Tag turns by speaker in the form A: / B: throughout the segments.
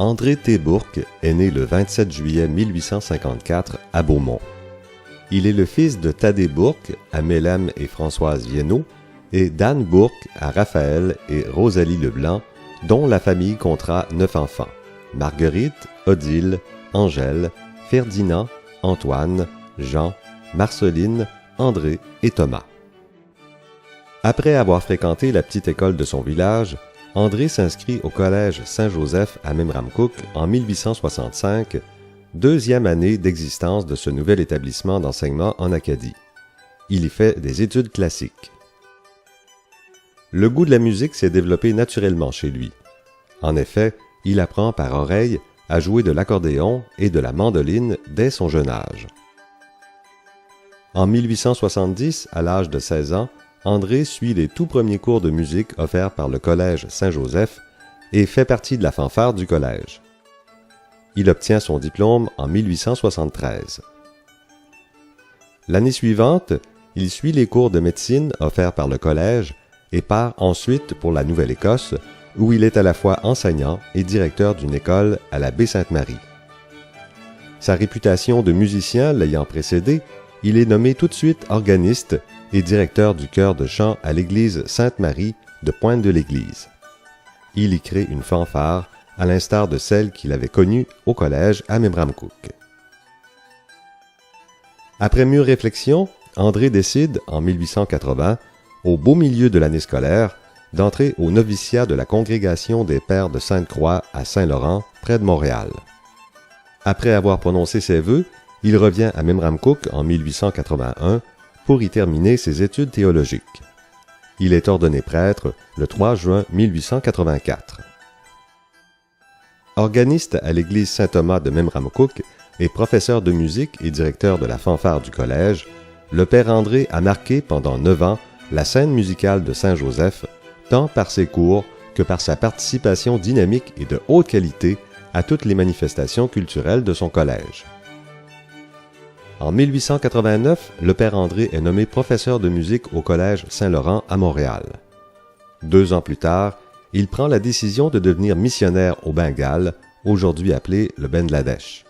A: André T. Bourque est né le 27 juillet 1854 à Beaumont. Il est le fils de Thaddée Bourque à Mélème et Françoise Viennot et d'Anne Bourque à Raphaël et Rosalie Leblanc, dont la famille comptera 9 enfants: Marguerite, Odile, Angèle, Ferdinand, Antoine, Jean, Marceline, André et Thomas. Après avoir fréquenté la petite école de son village, André s'inscrit au collège Saint-Joseph à Memramcook en 1865, deuxième année d'existence de ce nouvel établissement d'enseignement en Acadie. Il y fait des études classiques. Le goût de la musique s'est développé naturellement chez lui. En effet, il apprend par oreille à jouer de l'accordéon et de la mandoline dès son jeune âge. En 1870, à l'âge de 16 ans, André suit les tout premiers cours de musique offerts par le collège Saint-Joseph et fait partie de la fanfare du collège. Il obtient son diplôme en 1873. L'année suivante, il suit les cours de médecine offerts par le collège et part ensuite pour la Nouvelle-Écosse, où il est à la fois enseignant et directeur d'une école à la Baie-Sainte-Marie. Sa réputation de musicien l'ayant précédé, il est nommé tout de suite organiste et directeur du chœur de chant à l'église Sainte-Marie de Pointe-de-l'Église. Il y crée une fanfare, à l'instar de celle qu'il avait connue au collège à Memramcook. Après mûre réflexion, André décide, en 1880, au beau milieu de l'année scolaire, d'entrer au noviciat de la congrégation des Pères de Sainte-Croix à Saint-Laurent, près de Montréal. Après avoir prononcé ses vœux, il revient à Memramcook en 1881 pour y terminer ses études théologiques. Il est ordonné prêtre le 3 juin 1884. Organiste à l'église Saint-Thomas de Memramcook et professeur de musique et directeur de la fanfare du collège, le père André a marqué pendant 9 ans la scène musicale de Saint-Joseph, tant par ses cours que par sa participation dynamique et de haute qualité à toutes les manifestations culturelles de son collège. En 1889, le père André est nommé professeur de musique au collège Saint-Laurent à Montréal. 2 ans plus tard, il prend la décision de devenir missionnaire au Bengale, aujourd'hui appelé le Bangladesh.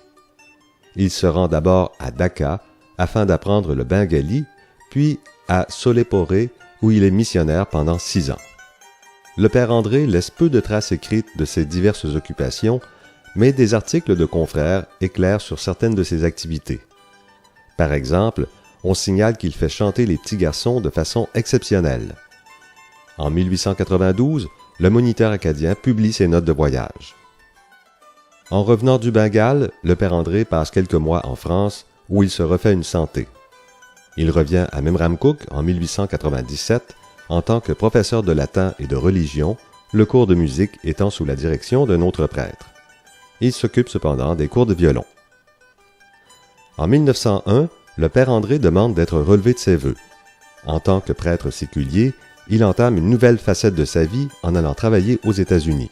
A: Il se rend d'abord à Dhaka afin d'apprendre le bengali, puis à Solepore où il est missionnaire pendant 6 ans. Le père André laisse peu de traces écrites de ses diverses occupations, mais des articles de confrères éclairent sur certaines de ses activités. Par exemple, on signale qu'il fait chanter les petits garçons de façon exceptionnelle. En 1892, le Moniteur acadien publie ses notes de voyage. En revenant du Bengale, le père André passe quelques mois en France où il se refait une santé. Il revient à Memramcook en 1897 en tant que professeur de latin et de religion, le cours de musique étant sous la direction d'un autre prêtre. Il s'occupe cependant des cours de violon. En 1901, le père André demande d'être relevé de ses vœux. En tant que prêtre séculier, il entame une nouvelle facette de sa vie en allant travailler aux États-Unis.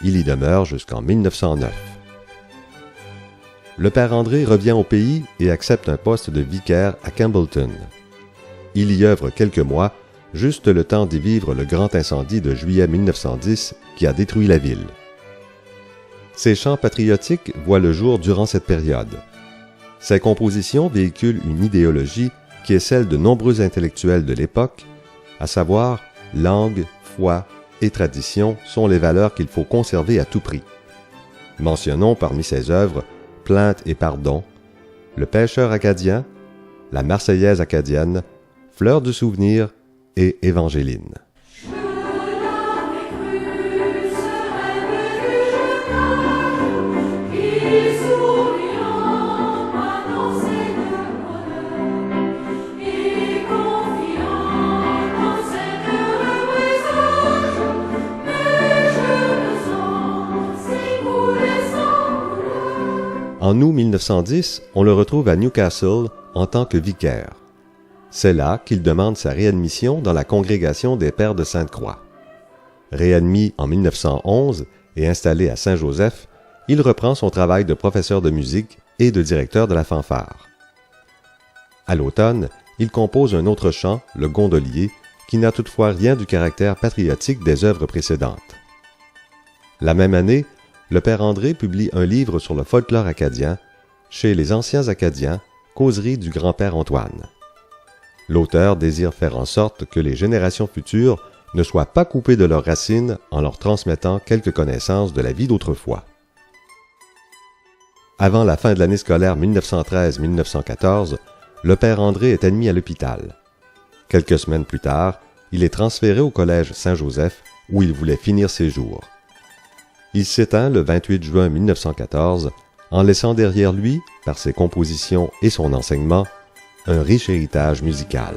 A: Il y demeure jusqu'en 1909. Le père André revient au pays et accepte un poste de vicaire à Campbellton. Il y œuvre quelques mois, juste le temps d'y vivre le grand incendie de juillet 1910 qui a détruit la ville. Ses chants patriotiques voient le jour durant cette période. Ses compositions véhiculent une idéologie qui est celle de nombreux intellectuels de l'époque, à savoir langue, foi et tradition sont les valeurs qu'il faut conserver à tout prix. Mentionnons parmi ses œuvres Plainte et pardon, Le pêcheur acadien, La Marseillaise acadienne, Fleur du souvenir et Évangéline. En août 1910, on le retrouve à Newcastle en tant que vicaire. C'est là qu'il demande sa réadmission dans la congrégation des Pères de Sainte-Croix. Réadmis en 1911 et installé à Saint-Joseph, il reprend son travail de professeur de musique et de directeur de la fanfare. À l'automne, il compose un autre chant, le Gondolier, qui n'a toutefois rien du caractère patriotique des œuvres précédentes. La même année, le père André publie un livre sur le folklore acadien chez les Anciens Acadiens, Causeries du grand-père Antoine. L'auteur désire faire en sorte que les générations futures ne soient pas coupées de leurs racines en leur transmettant quelques connaissances de la vie d'autrefois. Avant la fin de l'année scolaire 1913-1914, le père André est admis à l'hôpital. Quelques semaines plus tard, il est transféré au collège Saint-Joseph où il voulait finir ses jours. Il s'éteint le 28 juin 1914 en laissant derrière lui, par ses compositions et son enseignement, un riche héritage musical.